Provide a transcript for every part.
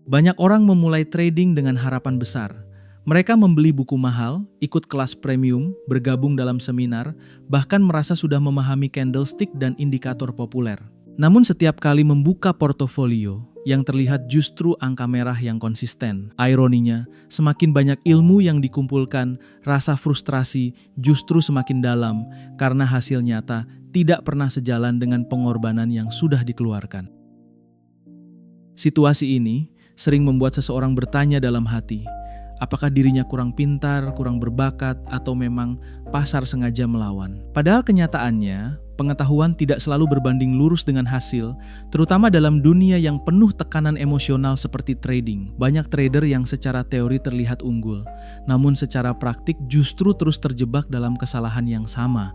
Banyak orang memulai trading dengan harapan besar. Mereka membeli buku mahal, ikut kelas premium, bergabung dalam seminar, bahkan merasa sudah memahami candlestick dan indikator populer. Namun setiap kali membuka portofolio, yang terlihat justru angka merah yang konsisten. Ironinya, semakin banyak ilmu yang dikumpulkan, rasa frustrasi justru semakin dalam karena hasil nyata tidak pernah sejalan dengan pengorbanan yang sudah dikeluarkan. Situasi ini sering membuat seseorang bertanya dalam hati, apakah dirinya kurang pintar, kurang berbakat, atau memang pasar sengaja melawan? Padahal kenyataannya, pengetahuan tidak selalu berbanding lurus dengan hasil, terutama dalam dunia yang penuh tekanan emosional seperti trading. Banyak trader yang secara teori terlihat unggul, namun secara praktik justru terus terjebak dalam kesalahan yang sama.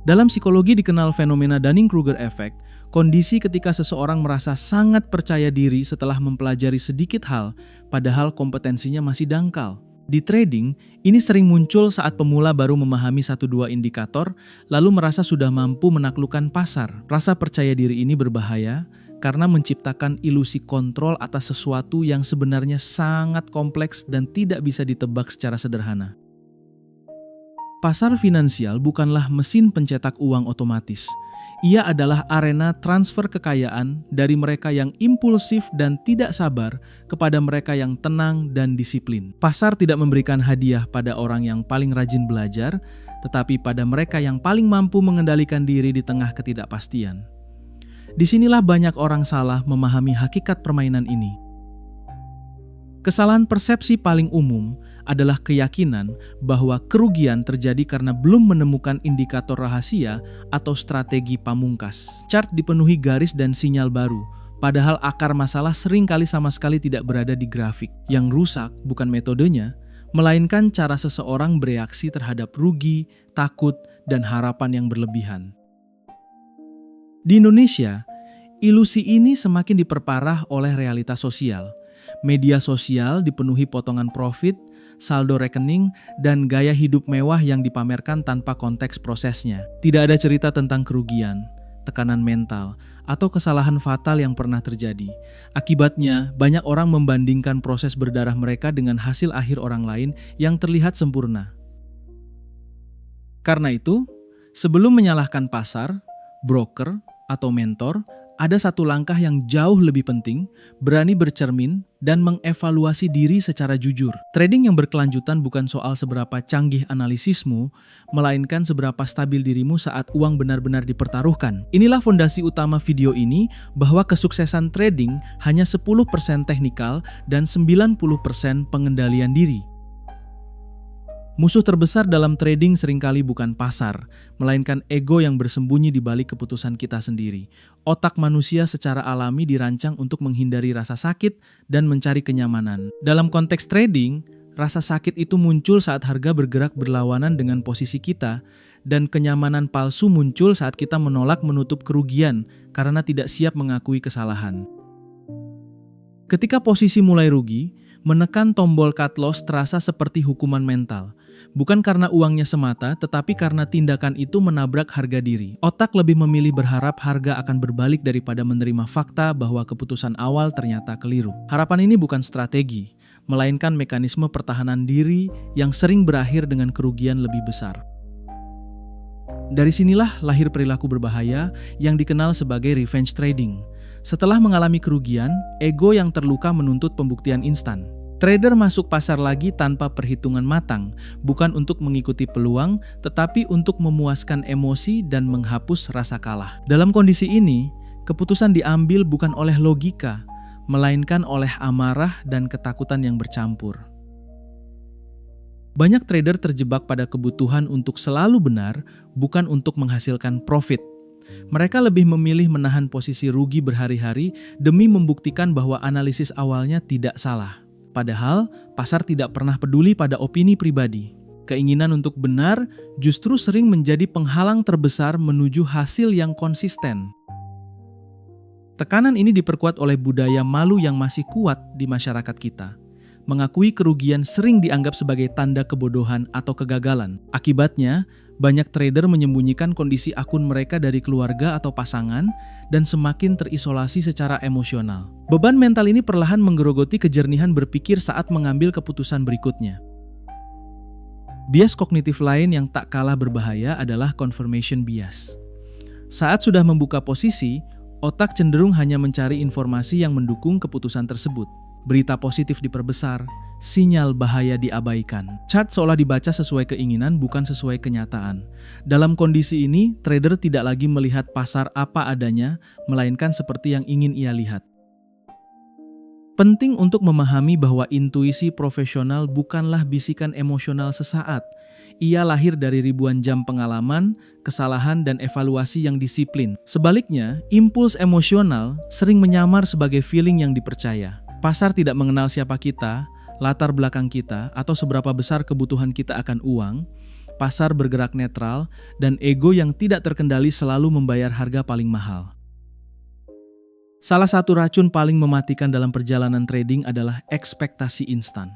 Dalam psikologi dikenal fenomena Dunning-Kruger Effect, kondisi ketika seseorang merasa sangat percaya diri setelah mempelajari sedikit hal, padahal kompetensinya masih dangkal. Di trading, ini sering muncul saat pemula baru memahami 1-2 indikator, lalu merasa sudah mampu menaklukkan pasar. Rasa percaya diri ini berbahaya karena menciptakan ilusi kontrol atas sesuatu yang sebenarnya sangat kompleks dan tidak bisa ditebak secara sederhana. Pasar finansial bukanlah mesin pencetak uang otomatis. Ia adalah arena transfer kekayaan dari mereka yang impulsif dan tidak sabar kepada mereka yang tenang dan disiplin. Pasar tidak memberikan hadiah pada orang yang paling rajin belajar, tetapi pada mereka yang paling mampu mengendalikan diri di tengah ketidakpastian. Disinilah banyak orang salah memahami hakikat permainan ini. Kesalahan persepsi paling umum adalah keyakinan bahwa kerugian terjadi karena belum menemukan indikator rahasia atau strategi pamungkas. Chart dipenuhi garis dan sinyal baru, padahal akar masalah seringkali sama sekali tidak berada di grafik. Yang rusak bukan metodenya, melainkan cara seseorang bereaksi terhadap rugi, takut, dan harapan yang berlebihan. Di Indonesia, ilusi ini semakin diperparah oleh realitas sosial. Media sosial dipenuhi potongan profit, saldo rekening, dan gaya hidup mewah yang dipamerkan tanpa konteks prosesnya. Tidak ada cerita tentang kerugian, tekanan mental, atau kesalahan fatal yang pernah terjadi. Akibatnya, banyak orang membandingkan proses berdarah mereka dengan hasil akhir orang lain yang terlihat sempurna. Karena itu, sebelum menyalahkan pasar, broker, atau mentor, ada satu langkah yang jauh lebih penting, berani bercermin dan mengevaluasi diri secara jujur. Trading yang berkelanjutan bukan soal seberapa canggih analisismu, melainkan seberapa stabil dirimu saat uang benar-benar dipertaruhkan. Inilah fondasi utama video ini, bahwa kesuksesan trading hanya 10% teknikal dan 90% pengendalian diri. Musuh terbesar dalam trading seringkali bukan pasar, melainkan ego yang bersembunyi di balik keputusan kita sendiri. Otak manusia secara alami dirancang untuk menghindari rasa sakit dan mencari kenyamanan. Dalam konteks trading, rasa sakit itu muncul saat harga bergerak berlawanan dengan posisi kita, dan kenyamanan palsu muncul saat kita menolak menutup kerugian karena tidak siap mengakui kesalahan. Ketika posisi mulai rugi, menekan tombol cut loss terasa seperti hukuman mental. Bukan karena uangnya semata, tetapi karena tindakan itu menabrak harga diri. Otak lebih memilih berharap harga akan berbalik daripada menerima fakta bahwa keputusan awal ternyata keliru. Harapan ini bukan strategi, melainkan mekanisme pertahanan diri yang sering berakhir dengan kerugian lebih besar. Dari sinilah lahir perilaku berbahaya yang dikenal sebagai revenge trading. Setelah mengalami kerugian, ego yang terluka menuntut pembuktian instan. Trader masuk pasar lagi tanpa perhitungan matang, bukan untuk mengikuti peluang, tetapi untuk memuaskan emosi dan menghapus rasa kalah. Dalam kondisi ini, keputusan diambil bukan oleh logika, melainkan oleh amarah dan ketakutan yang bercampur. Banyak trader terjebak pada kebutuhan untuk selalu benar, bukan untuk menghasilkan profit. Mereka lebih memilih menahan posisi rugi berhari-hari demi membuktikan bahwa analisis awalnya tidak salah. Padahal, pasar tidak pernah peduli pada opini pribadi. Keinginan untuk benar justru sering menjadi penghalang terbesar menuju hasil yang konsisten. Tekanan ini diperkuat oleh budaya malu yang masih kuat di masyarakat kita. Mengakui kerugian sering dianggap sebagai tanda kebodohan atau kegagalan. Akibatnya, Banyak trader menyembunyikan kondisi akun mereka dari keluarga atau pasangan dan semakin terisolasi secara emosional. Beban mental ini perlahan menggerogoti kejernihan berpikir saat mengambil keputusan berikutnya. Bias kognitif lain yang tak kalah berbahaya adalah confirmation bias. Saat sudah membuka posisi, otak cenderung hanya mencari informasi yang mendukung keputusan tersebut. Berita positif diperbesar, sinyal bahaya diabaikan. Chart seolah dibaca sesuai keinginan bukan sesuai kenyataan. Dalam kondisi ini, trader tidak lagi melihat pasar apa adanya, melainkan seperti yang ingin ia lihat. Penting untuk memahami bahwa intuisi profesional bukanlah bisikan emosional sesaat. Ia lahir dari ribuan jam pengalaman, kesalahan, dan evaluasi yang disiplin. Sebaliknya, impuls emosional sering menyamar sebagai feeling yang dipercaya. Pasar tidak mengenal siapa kita, latar belakang kita, atau seberapa besar kebutuhan kita akan uang. Pasar bergerak netral, dan ego yang tidak terkendali selalu membayar harga paling mahal. Salah satu racun paling mematikan dalam perjalanan trading adalah ekspektasi instan.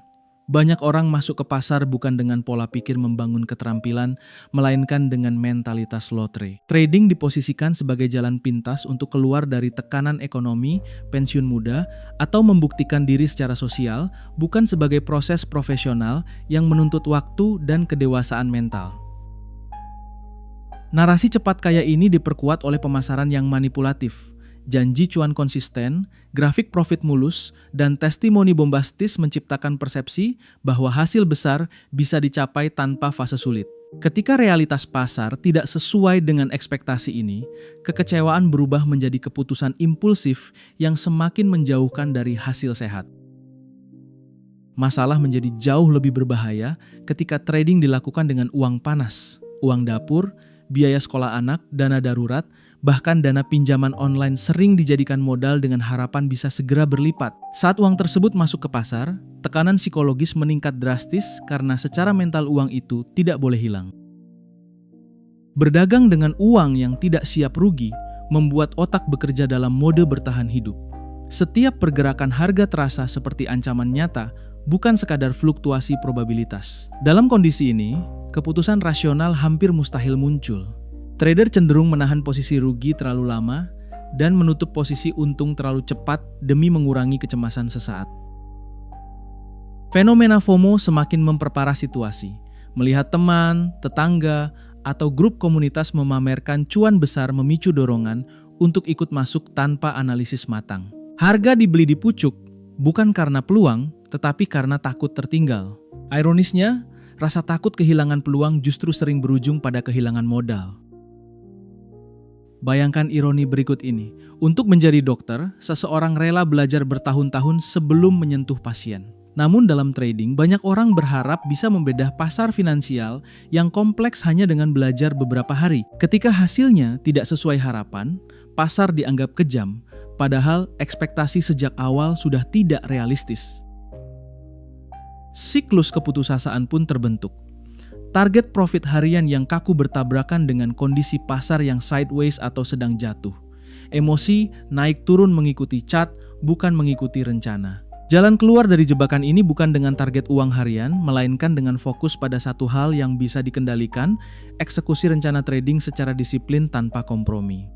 Banyak orang masuk ke pasar bukan dengan pola pikir membangun keterampilan, melainkan dengan mentalitas lotre. Trading diposisikan sebagai jalan pintas untuk keluar dari tekanan ekonomi, pensiun muda, atau membuktikan diri secara sosial, bukan sebagai proses profesional yang menuntut waktu dan kedewasaan mental. Narasi cepat kaya ini diperkuat oleh pemasaran yang manipulatif. Janji cuan konsisten, grafik profit mulus, dan testimoni bombastis menciptakan persepsi bahwa hasil besar bisa dicapai tanpa fase sulit. Ketika realitas pasar tidak sesuai dengan ekspektasi ini, kekecewaan berubah menjadi keputusan impulsif yang semakin menjauhkan dari hasil sehat. Masalah menjadi jauh lebih berbahaya ketika trading dilakukan dengan uang panas, uang dapur, biaya sekolah anak, dana darurat, bahkan dana pinjaman online sering dijadikan modal dengan harapan bisa segera berlipat. Saat uang tersebut masuk ke pasar, tekanan psikologis meningkat drastis karena secara mental uang itu tidak boleh hilang. Berdagang dengan uang yang tidak siap rugi membuat otak bekerja dalam mode bertahan hidup. Setiap pergerakan harga terasa seperti ancaman nyata, bukan sekadar fluktuasi probabilitas. Dalam kondisi ini, keputusan rasional hampir mustahil muncul. Trader cenderung menahan posisi rugi terlalu lama dan menutup posisi untung terlalu cepat demi mengurangi kecemasan sesaat. Fenomena FOMO semakin memperparah situasi. Melihat teman, tetangga, atau grup komunitas memamerkan cuan besar memicu dorongan untuk ikut masuk tanpa analisis matang. Harga dibeli di pucuk bukan karena peluang, tetapi karena takut tertinggal. Ironisnya, rasa takut kehilangan peluang justru sering berujung pada kehilangan modal. Bayangkan ironi berikut ini. Untuk menjadi dokter, seseorang rela belajar bertahun-tahun sebelum menyentuh pasien. Namun dalam trading, banyak orang berharap bisa membedah pasar finansial yang kompleks hanya dengan belajar beberapa hari. Ketika hasilnya tidak sesuai harapan, pasar dianggap kejam, padahal ekspektasi sejak awal sudah tidak realistis. Siklus keputusasaan pun terbentuk. Target profit harian yang kaku bertabrakan dengan kondisi pasar yang sideways atau sedang jatuh. Emosi naik turun mengikuti chart, bukan mengikuti rencana. Jalan keluar dari jebakan ini bukan dengan target uang harian, melainkan dengan fokus pada satu hal yang bisa dikendalikan, eksekusi rencana trading secara disiplin tanpa kompromi.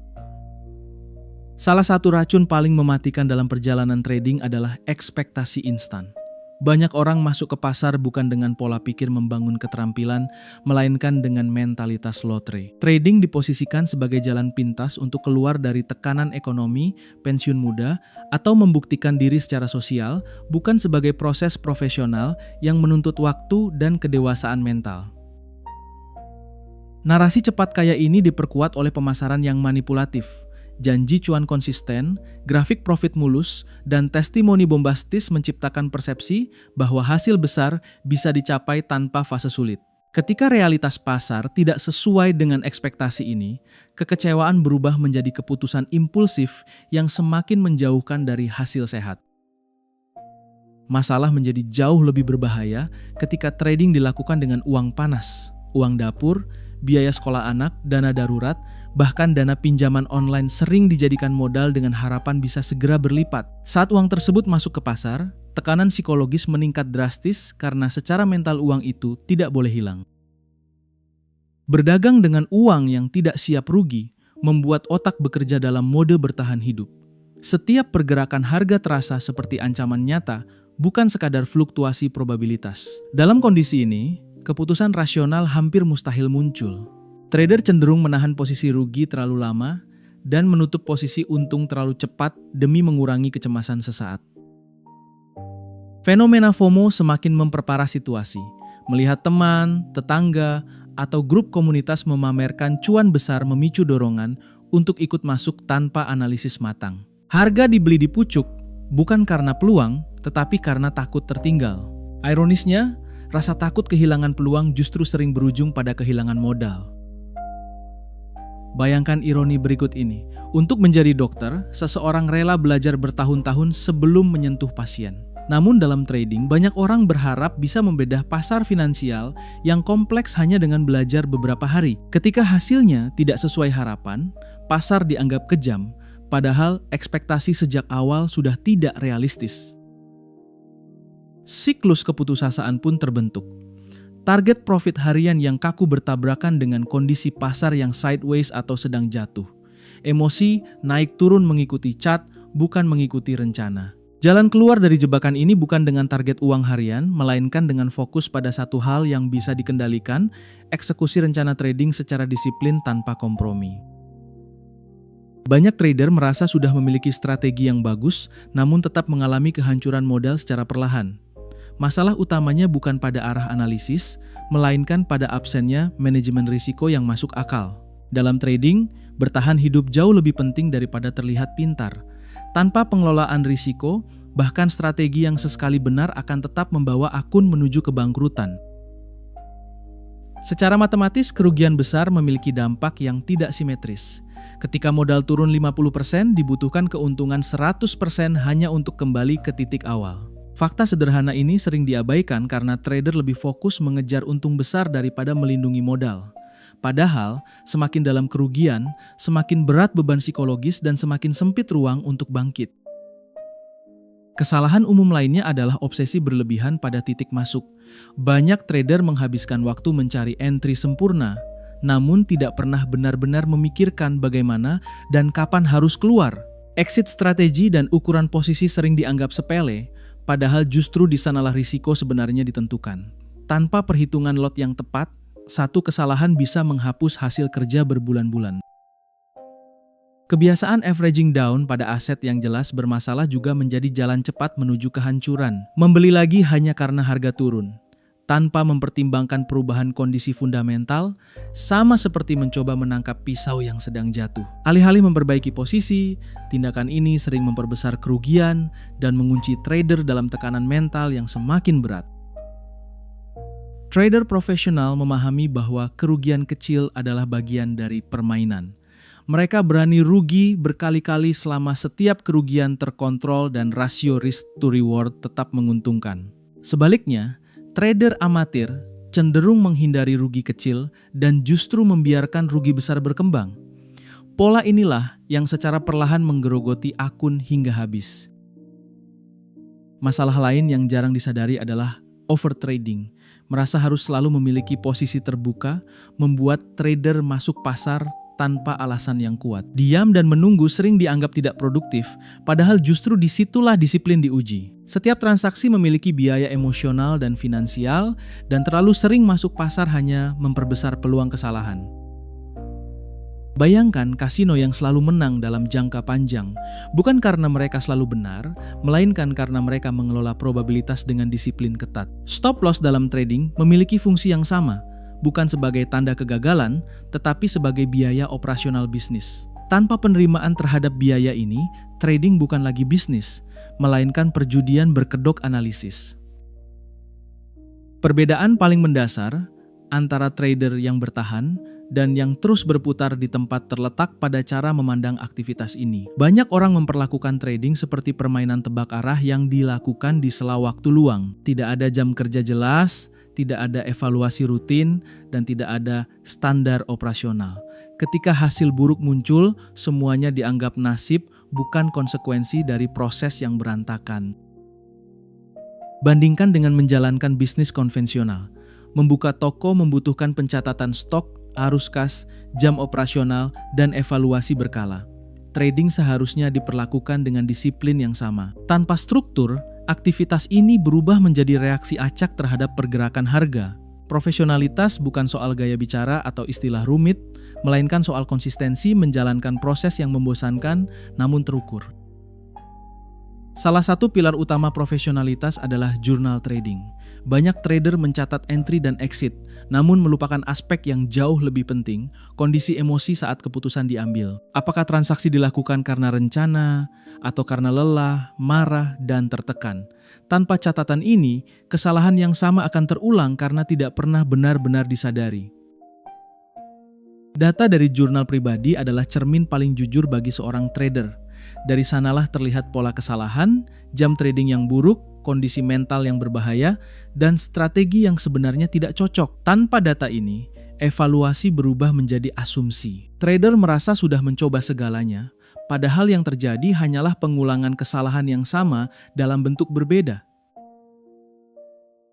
Salah satu racun paling mematikan dalam perjalanan trading adalah ekspektasi instan. Banyak orang masuk ke pasar bukan dengan pola pikir membangun keterampilan, melainkan dengan mentalitas lotre. Trading diposisikan sebagai jalan pintas untuk keluar dari tekanan ekonomi, pensiun muda, atau membuktikan diri secara sosial, bukan sebagai proses profesional yang menuntut waktu dan kedewasaan mental. Narasi cepat kaya ini diperkuat oleh pemasaran yang manipulatif. Janji cuan konsisten, grafik profit mulus, dan testimoni bombastis menciptakan persepsi bahwa hasil besar bisa dicapai tanpa fase sulit. Ketika realitas pasar tidak sesuai dengan ekspektasi ini, kekecewaan berubah menjadi keputusan impulsif yang semakin menjauhkan dari hasil sehat. Masalah menjadi jauh lebih berbahaya ketika trading dilakukan dengan uang panas, uang dapur, biaya sekolah anak, dana darurat, bahkan dana pinjaman online sering dijadikan modal dengan harapan bisa segera berlipat. Saat uang tersebut masuk ke pasar, tekanan psikologis meningkat drastis karena secara mental uang itu tidak boleh hilang. Berdagang dengan uang yang tidak siap rugi membuat otak bekerja dalam mode bertahan hidup. Setiap pergerakan harga terasa seperti ancaman nyata, bukan sekadar fluktuasi probabilitas. Dalam kondisi ini, keputusan rasional hampir mustahil muncul. Trader cenderung menahan posisi rugi terlalu lama dan menutup posisi untung terlalu cepat demi mengurangi kecemasan sesaat. Fenomena FOMO semakin memperparah situasi. Melihat teman, tetangga, atau grup komunitas memamerkan cuan besar memicu dorongan untuk ikut masuk tanpa analisis matang. Harga dibeli di pucuk bukan karena peluang, tetapi karena takut tertinggal. Ironisnya, rasa takut kehilangan peluang justru sering berujung pada kehilangan modal. Bayangkan ironi berikut ini. Untuk menjadi dokter, seseorang rela belajar bertahun-tahun sebelum menyentuh pasien. Namun dalam trading, banyak orang berharap bisa membedah pasar finansial yang kompleks hanya dengan belajar beberapa hari. Ketika hasilnya tidak sesuai harapan, pasar dianggap kejam, padahal ekspektasi sejak awal sudah tidak realistis. Siklus keputusasaan pun terbentuk. Target profit harian yang kaku bertabrakan dengan kondisi pasar yang sideways atau sedang jatuh. Emosi naik turun mengikuti chart, bukan mengikuti rencana. Jalan keluar dari jebakan ini bukan dengan target uang harian, melainkan dengan fokus pada satu hal yang bisa dikendalikan, eksekusi rencana trading secara disiplin tanpa kompromi. Banyak trader merasa sudah memiliki strategi yang bagus, namun tetap mengalami kehancuran modal secara perlahan. Masalah utamanya bukan pada arah analisis, melainkan pada absennya manajemen risiko yang masuk akal. Dalam trading, bertahan hidup jauh lebih penting daripada terlihat pintar. Tanpa pengelolaan risiko, bahkan strategi yang sesekali benar akan tetap membawa akun menuju kebangkrutan. Secara matematis, kerugian besar memiliki dampak yang tidak simetris. Ketika modal turun 50%, dibutuhkan keuntungan 100% hanya untuk kembali ke titik awal. Fakta sederhana ini sering diabaikan karena trader lebih fokus mengejar untung besar daripada melindungi modal. Padahal, semakin dalam kerugian, semakin berat beban psikologis dan semakin sempit ruang untuk bangkit. Kesalahan umum lainnya adalah obsesi berlebihan pada titik masuk. Banyak trader menghabiskan waktu mencari entry sempurna, namun tidak pernah benar-benar memikirkan bagaimana dan kapan harus keluar. Exit strategi dan ukuran posisi sering dianggap sepele, padahal justru di sanalah risiko sebenarnya ditentukan. Tanpa perhitungan lot yang tepat, satu kesalahan bisa menghapus hasil kerja berbulan-bulan. Kebiasaan averaging down pada aset yang jelas bermasalah juga menjadi jalan cepat menuju kehancuran. Membeli lagi hanya karena harga turun, tanpa mempertimbangkan perubahan kondisi fundamental, sama seperti mencoba menangkap pisau yang sedang jatuh. Alih-alih memperbaiki posisi, tindakan ini sering memperbesar kerugian dan mengunci trader dalam tekanan mental yang semakin berat. Trader profesional memahami bahwa kerugian kecil adalah bagian dari permainan. Mereka berani rugi berkali-kali selama setiap kerugian terkontrol dan rasio risk to reward tetap menguntungkan. Sebaliknya, trader amatir cenderung menghindari rugi kecil dan justru membiarkan rugi besar berkembang. Pola inilah yang secara perlahan menggerogoti akun hingga habis. Masalah lain yang jarang disadari adalah overtrading. Merasa harus selalu memiliki posisi terbuka, membuat trader masuk pasar tanpa alasan yang kuat. Diam dan menunggu sering dianggap tidak produktif, padahal justru disitulah disiplin diuji. Setiap transaksi memiliki biaya emosional dan finansial, dan terlalu sering masuk pasar hanya memperbesar peluang kesalahan. Bayangkan kasino yang selalu menang dalam jangka panjang, bukan karena mereka selalu benar, melainkan karena mereka mengelola probabilitas dengan disiplin ketat. Stop loss dalam trading memiliki fungsi yang sama, bukan sebagai tanda kegagalan, tetapi sebagai biaya operasional bisnis. Tanpa penerimaan terhadap biaya ini, trading bukan lagi bisnis, melainkan perjudian berkedok analisis. Perbedaan paling mendasar antara trader yang bertahan dan yang terus berputar di tempat terletak pada cara memandang aktivitas ini. Banyak orang memperlakukan trading seperti permainan tebak arah yang dilakukan di sela waktu luang. Tidak ada jam kerja jelas, tidak ada evaluasi rutin, dan tidak ada standar operasional. Ketika hasil buruk muncul, semuanya dianggap nasib, bukan konsekuensi dari proses yang berantakan. Bandingkan dengan menjalankan bisnis konvensional. Membuka toko membutuhkan pencatatan stok, arus kas, jam operasional, dan evaluasi berkala. Trading seharusnya diperlakukan dengan disiplin yang sama. Tanpa struktur, aktivitas ini berubah menjadi reaksi acak terhadap pergerakan harga. Profesionalitas bukan soal gaya bicara atau istilah rumit, melainkan soal konsistensi menjalankan proses yang membosankan namun terukur. Salah satu pilar utama profesionalitas adalah jurnal trading. Banyak trader mencatat entry dan exit, namun melupakan aspek yang jauh lebih penting, kondisi emosi saat keputusan diambil. Apakah transaksi dilakukan karena rencana, atau karena lelah, marah, dan tertekan? Tanpa catatan ini, kesalahan yang sama akan terulang karena tidak pernah benar-benar disadari. Data dari jurnal pribadi adalah cermin paling jujur bagi seorang trader. Dari sanalah terlihat pola kesalahan, jam trading yang buruk, kondisi mental yang berbahaya, dan strategi yang sebenarnya tidak cocok. Tanpa data ini, evaluasi berubah menjadi asumsi. Trader merasa sudah mencoba segalanya, padahal yang terjadi hanyalah pengulangan kesalahan yang sama dalam bentuk berbeda.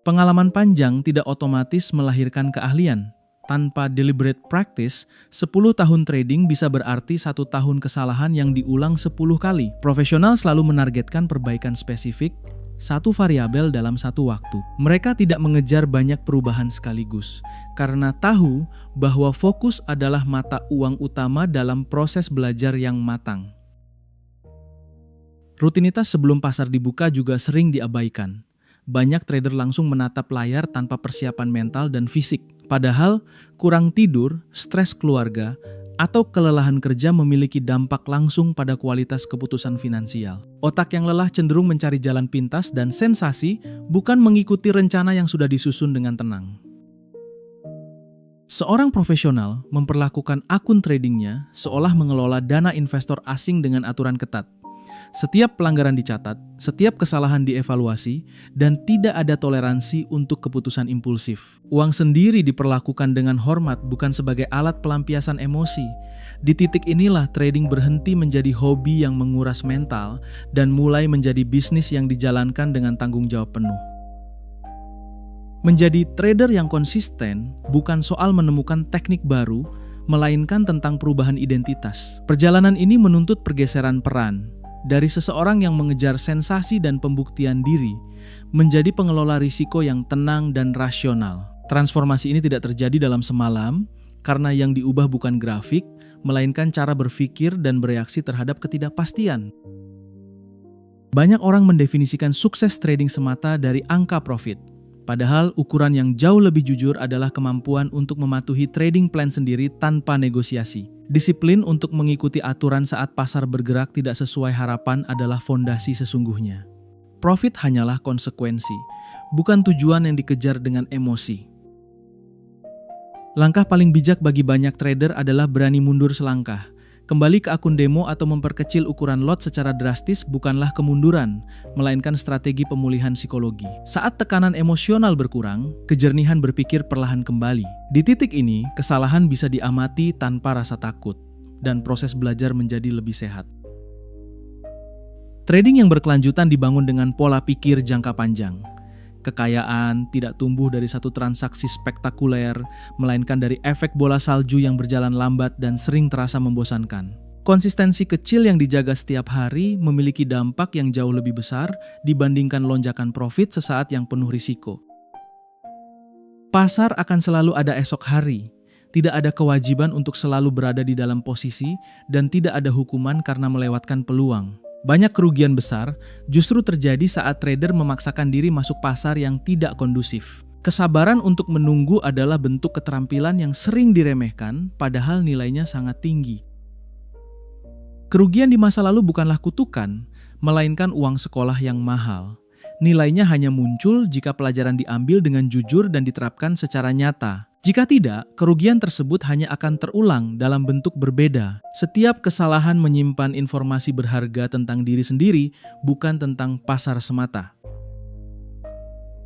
Pengalaman panjang tidak otomatis melahirkan keahlian. Tanpa deliberate practice, 10 tahun trading bisa berarti 1 tahun kesalahan yang diulang 10 kali. Profesional selalu menargetkan perbaikan spesifik, satu variabel dalam satu waktu. Mereka tidak mengejar banyak perubahan sekaligus, karena tahu bahwa fokus adalah mata uang utama dalam proses belajar yang matang. Rutinitas sebelum pasar dibuka juga sering diabaikan. Banyak trader langsung menatap layar tanpa persiapan mental dan fisik. Padahal, kurang tidur, stres keluarga, atau kelelahan kerja memiliki dampak langsung pada kualitas keputusan finansial. Otak yang lelah cenderung mencari jalan pintas dan sensasi, bukan mengikuti rencana yang sudah disusun dengan tenang. Seorang profesional memperlakukan akun tradingnya seolah mengelola dana investor asing dengan aturan ketat. Setiap pelanggaran dicatat, setiap kesalahan dievaluasi, dan tidak ada toleransi untuk keputusan impulsif. Uang sendiri diperlakukan dengan hormat, bukan sebagai alat pelampiasan emosi. Di titik inilah trading berhenti menjadi hobi yang menguras mental dan mulai menjadi bisnis yang dijalankan dengan tanggung jawab penuh. Menjadi trader yang konsisten bukan soal menemukan teknik baru, melainkan tentang perubahan identitas. Perjalanan ini menuntut pergeseran peran. Dari seseorang yang mengejar sensasi dan pembuktian diri, menjadi pengelola risiko yang tenang dan rasional. Transformasi ini tidak terjadi dalam semalam, karena yang diubah bukan grafik, melainkan cara berpikir dan bereaksi terhadap ketidakpastian. Banyak orang mendefinisikan sukses trading semata dari angka profit. Padahal ukuran yang jauh lebih jujur adalah kemampuan untuk mematuhi trading plan sendiri tanpa negosiasi. Disiplin untuk mengikuti aturan saat pasar bergerak tidak sesuai harapan adalah fondasi sesungguhnya. Profit hanyalah konsekuensi, bukan tujuan yang dikejar dengan emosi. Langkah paling bijak bagi banyak trader adalah berani mundur selangkah. Kembali ke akun demo atau memperkecil ukuran lot secara drastis bukanlah kemunduran, melainkan strategi pemulihan psikologi. Saat tekanan emosional berkurang, kejernihan berpikir perlahan kembali. Di titik ini, kesalahan bisa diamati tanpa rasa takut, dan proses belajar menjadi lebih sehat. Trading yang berkelanjutan dibangun dengan pola pikir jangka panjang. Kekayaan tidak tumbuh dari satu transaksi spektakuler, melainkan dari efek bola salju yang berjalan lambat dan sering terasa membosankan. Konsistensi kecil yang dijaga setiap hari memiliki dampak yang jauh lebih besar dibandingkan lonjakan profit sesaat yang penuh risiko. Pasar akan selalu ada esok hari. Tidak ada kewajiban untuk selalu berada di dalam posisi dan tidak ada hukuman karena melewatkan peluang. Banyak kerugian besar justru terjadi saat trader memaksakan diri masuk pasar yang tidak kondusif. Kesabaran untuk menunggu adalah bentuk keterampilan yang sering diremehkan, padahal nilainya sangat tinggi. Kerugian di masa lalu bukanlah kutukan, melainkan uang sekolah yang mahal. Nilainya hanya muncul jika pelajaran diambil dengan jujur dan diterapkan secara nyata. Jika tidak, kerugian tersebut hanya akan terulang dalam bentuk berbeda. Setiap kesalahan menyimpan informasi berharga tentang diri sendiri, bukan tentang pasar semata.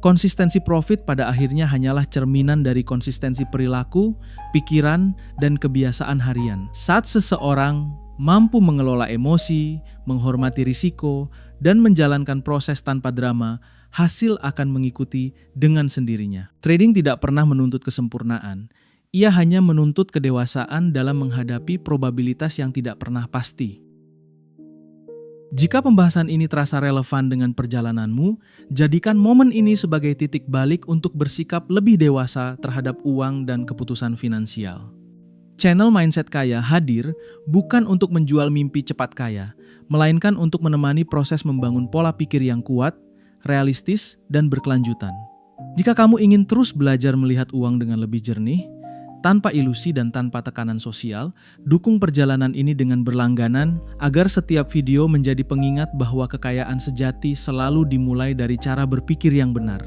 Konsistensi profit pada akhirnya hanyalah cerminan dari konsistensi perilaku, pikiran, dan kebiasaan harian. Saat seseorang mampu mengelola emosi, menghormati risiko, dan menjalankan proses tanpa drama, hasil akan mengikuti dengan sendirinya. Trading tidak pernah menuntut kesempurnaan. Ia hanya menuntut kedewasaan dalam menghadapi probabilitas yang tidak pernah pasti. Jika pembahasan ini terasa relevan dengan perjalananmu, jadikan momen ini sebagai titik balik untuk bersikap lebih dewasa terhadap uang dan keputusan finansial. Channel Mindset Kaya hadir bukan untuk menjual mimpi cepat kaya, melainkan untuk menemani proses membangun pola pikir yang kuat, realistis, dan berkelanjutan. Jika kamu ingin terus belajar melihat uang dengan lebih jernih, tanpa ilusi dan tanpa tekanan sosial, dukung perjalanan ini dengan berlangganan agar setiap video menjadi pengingat bahwa kekayaan sejati selalu dimulai dari cara berpikir yang benar.